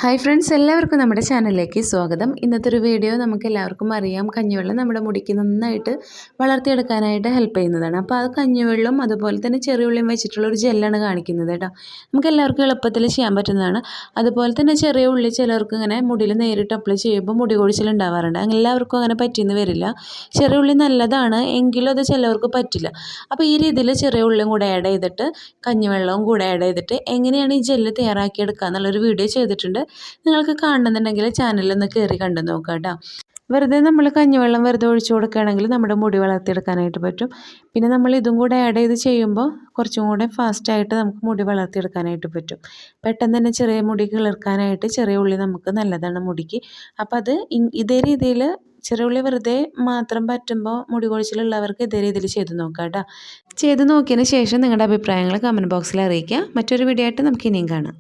Hi friends, എല്ലാവർക്കും നമ്മുടെ ചാനലിലേക്ക് സ്വാഗതം. ഇന്നത്തെ ഒരു വീഡിയോ നമുക്ക് എല്ലാവർക്കും അറിയാം, കഞ്ഞിവെള്ളം നമ്മുടെ മുടിക്ക് നന്നായിട്ട് വളർത്തിയെടുക്കാനായിട്ട് ഹെൽപ്പ് ചെയ്യുന്നതാണ്. അപ്പോൾ അത് കഞ്ഞിവെള്ളം അതുപോലെ തന്നെ ചെറിയ ഉള്ളിയും വെച്ചിട്ടുള്ള ഒരു ജെല്ലാണ് കാണിക്കുന്നത് കേട്ടോ. നമുക്ക് എല്ലാവർക്കും എളുപ്പത്തിൽ ചെയ്യാൻ പറ്റുന്നതാണ്. അതുപോലെ തന്നെ ചെറിയ ഉള്ളി ചിലർക്ക് ഇങ്ങനെ മുടിയിൽ നേരിട്ട് അപ്ലൈ ചെയ്യുമ്പോൾ മുടി കൊഴിച്ചിലുണ്ടാവാറുണ്ട്. എല്ലാവർക്കും അങ്ങനെ പറ്റിയെന്ന് വരില്ല. ചെറിയ ഉള്ളി നല്ലതാണ്, എങ്കിലും അത് ചിലവർക്ക് പറ്റില്ല. അപ്പോൾ ഈ രീതിയിൽ ചെറിയ ഉള്ളിയും കൂടെ ആഡ് ചെയ്തിട്ട് കഞ്ഞിവെള്ളവും കൂടെ ആഡ് ചെയ്തിട്ട് എങ്ങനെയാണ് ഈ ജെല്ല് തയ്യാറാക്കിയെടുക്കുക എന്നുള്ളൊരു വീഡിയോ ചെയ്തിട്ടുണ്ട്. നിങ്ങൾക്ക് കാണണമെന്നുണ്ടെങ്കിൽ ചാനലൊന്ന് കയറി കണ്ടു നോക്കുക കേട്ടോ. വെറുതെ നമ്മൾ കഞ്ഞിവെള്ളം വെറുതെ ഒഴിച്ചു കൊടുക്കുകയാണെങ്കിൽ നമ്മുടെ മുടി വളർത്തിയെടുക്കാനായിട്ട് പറ്റും. പിന്നെ നമ്മൾ ഇതും കൂടെ ആഡ് ചെയ്ത് ചെയ്യുമ്പോൾ കുറച്ചും കൂടെ ഫാസ്റ്റായിട്ട് നമുക്ക് മുടി വളർത്തിയെടുക്കാനായിട്ട് പറ്റും. പെട്ടെന്ന് തന്നെ ചെറിയ മുടി കിളിർക്കാനായിട്ട് ചെറിയ ഉള്ളി നമുക്ക് നല്ലതാണ് മുടിക്ക്. അപ്പോൾ അത് ഇതേ രീതിയിൽ ചെറിയ ഉള്ളി വെറുതെ മാത്രം പറ്റുമ്പോൾ മുടി കൊഴിച്ചിലുള്ളവർക്ക് ഇതേ രീതിയിൽ ചെയ്ത് നോക്കാം കേട്ടോ. ചെയ്ത് നോക്കിയതിന് ശേഷം നിങ്ങളുടെ അഭിപ്രായങ്ങൾ കമൻറ്റ് ബോക്സിൽ അറിയിക്കുക. മറ്റൊരു വീഡിയോ ആയിട്ട് നമുക്ക് ഇനിയും കാണാം.